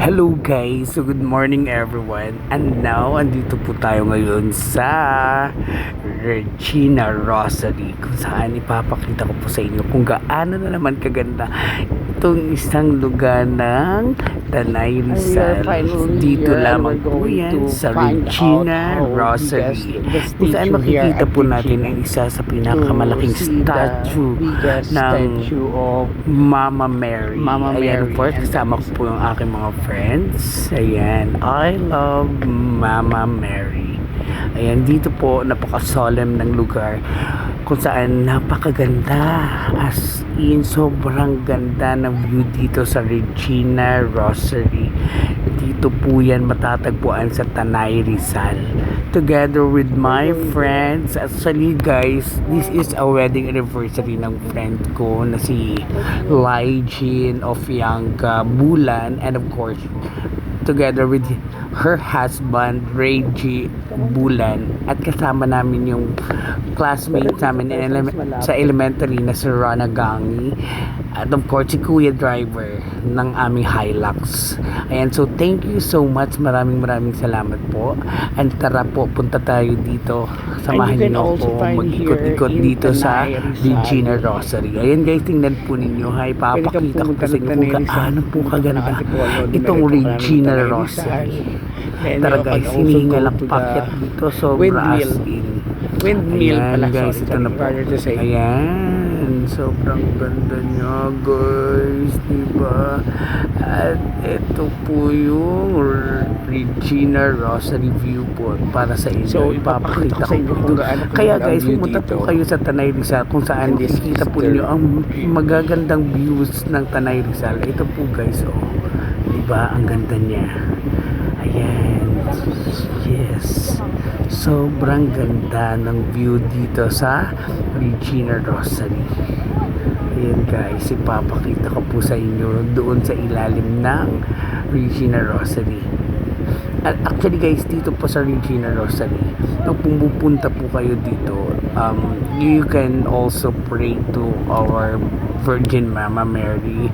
Hello guys, so good morning everyone. And now, andito po tayo ngayon sa Regina Rosary, kung saan ipapakita ko po sa inyo kung gaano na naman kaganda itong isang lugar ng Tanay Rizal. Dito lamang po yan sa Regina Rosary, kung saan makikita po natin ang isa sa pinakamalaking statue ng Mama Mary. Ayan po, kasama ko po yung aking mga friends. Ayan, I love Mama Mary. Ayan, dito po napaka-solemn ng lugar kung saan napakaganda, as in sobrang ganda ng view dito sa Regina Rosary. Dito po yan matatagpuan sa Tanay Rizal, together with my friends. Actually guys, this is a wedding anniversary ng friend ko na si Lygin of Yangga Bulan, and of course together with her husband Reggie Bulan, at kasama namin yung classmate namin sa elementary na si Rana Gangi, at of course si Kuya Driver ng aming Hilux. Ayan, so thank you so much, maraming salamat po, and tara po, punta tayo dito, samahan niyo po mag-ikot-ikot dito sa Regina Rosary. Ayan guys, tingnan po ninyo, ipapakita ko po sa inyo kung gaano po kaganda itong Regina Rosary. Tara guys, hinihingal ang packet dito, sobra as in. Windmill pala, guys, ito na po. Ayan, sobrang ganda niya guys, diba? At ito po yung Regina Rosary view po para sa inyo. So, ipapakita ko po kung ito. gaano Kaya kaganda guys, view pumunta dito. po kayo sa Tanay Rizal kung saan makikita po niyo ang magagandang views ng Tanay Rizal. Ito po guys, oh. Diba? Ang ganda niya. Ayan. Yes. Sobrang ganda ng view dito sa Regina Rosary. Ayan guys, ipapakita ko po sa inyo doon sa ilalim ng Regina Rosary. At actually guys, dito po sa Regina Rosary, pag pumupunta po kayo dito, you can also pray to our Virgin Mama Mary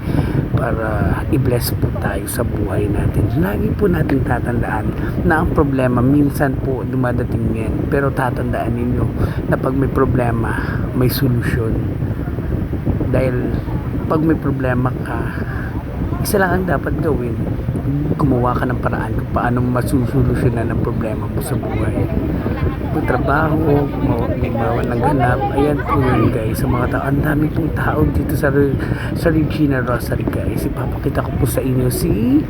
para i-bless po tayo sa buhay natin. Lagi po natin tatandaan na ang problema minsan po dumadating yan, pero tatandaan ninyo na pag may problema, may solusyon. Dahil pag may problema ka, isa lang ang dapat gawin: gumawa ka ng paraan kung paano masusolusyonan ang problema mo sa buhay. Magtrabaho, gumawa ng ganap. Ayan po yun guys, sa mga tao. Ang dami pong tao dito sa Regina Rosary guys. Ipapakita ko po sa inyo si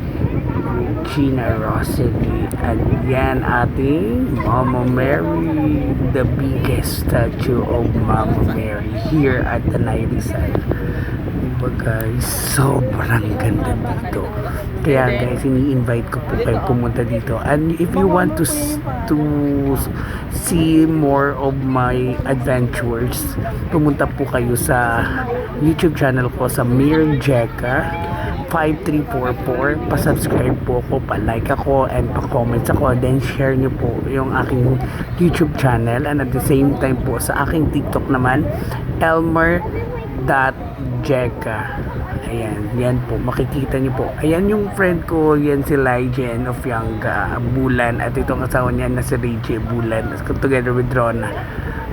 Regina Rosary. At yan ating Mama Mary, the biggest statue of Mama Mary here at Tanay Rizal. Diba guys, sobrang ganda dito. Kaya guys, ini-invite ko po kayo pumunta dito. And if you want to see more of my adventures, pumunta po kayo sa YouTube channel ko, sa Mir Jeka 5344. Pa-subscribe po ako, pa-like ako, and pa-comment ako. Then share nyo po yung aking YouTube channel. And at the same time po, sa aking TikTok naman, Elmer.Jeka. Ayan, yan po, makikita nyo po. Ayan yung friend ko, yan si Lygin of Yangga Bulan, at itong asawa niya na si Reggie Bulan, together with Rona.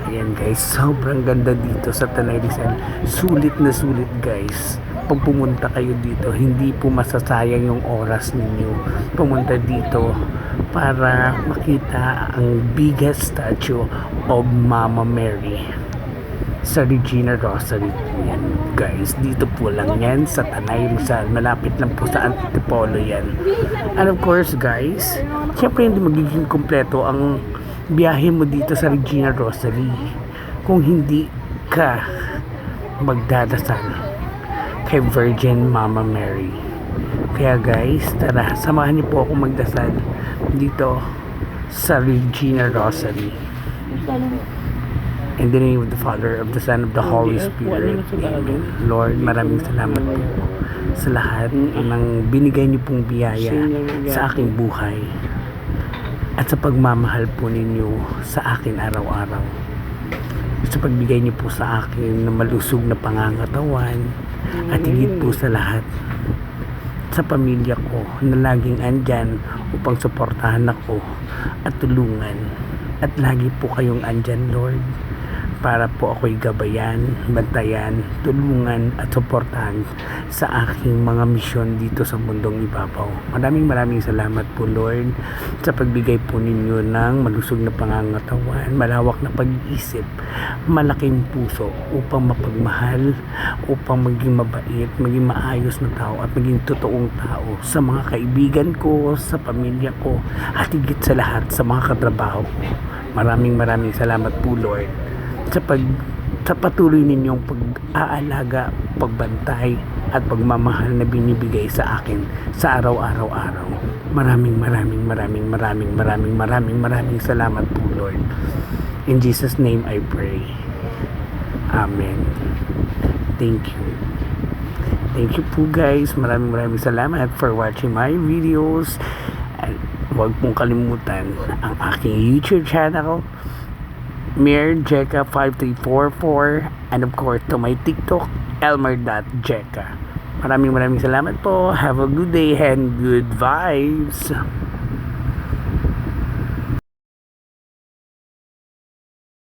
Ayan guys, sobrang ganda dito sa Tanay Rizal. Sulit na sulit guys. Pag pumunta kayo dito, hindi po masasayang yung oras ninyo. Pumunta dito para makita ang biggest statue of Mama Mary sa Regina Rosary. Yan guys, dito po lang yan sa Tanay Rizal, malapit lang po sa Antipolo yan. And of course guys, syempre hindi magiging kompleto ang biyahe mo dito sa Regina Rosary kung hindi ka magdadasal kay Virgin Mama Mary. Kaya guys, tara, samahan niyo po ako magdasal dito sa Regina Rosary. In the name of the Father, of the Son, of the Holy Spirit. Amen. Lord, maraming salamat po sa lahat ng binigay niyo pong biyaya sa aking buhay at sa pagmamahal po ninyo sa akin araw-araw. Sa pagbigay niyo po sa akin ng malusog na pangangatawan, at higit po sa lahat, sa pamilya ko na laging andyan upang suportahan ako at tulungan. At lagi po kayong andyan, Lord, para po ako'y gabayan, bantayan, tulungan at suportahan sa aking mga misyon dito sa mundong ibabaw. Maraming salamat po, Lord, sa pagbigay po ninyo ng malusog na pangangatawan, malawak na pag-iisip, malaking puso upang mapagmahal, upang maging mabait, maging maayos na tao at maging totoong tao sa mga kaibigan ko, sa pamilya ko, at higit sa lahat sa mga katrabaho ko. Maraming salamat po, Lord, sa patuloy ninyong pag-aalaga, pagbantay at pagmamahal na binibigay sa akin sa araw-araw. Maraming salamat po, Lord. In Jesus' name I pray. Amen. Thank you. Thank you po, guys. Maraming salamat for watching my videos. At huwag pong kalimutan ang aking YouTube channel, Mir Jeka 5344, and of course to my TikTok, Elmer.Jeka. Maraming salamat po. Have a good day and good vibes.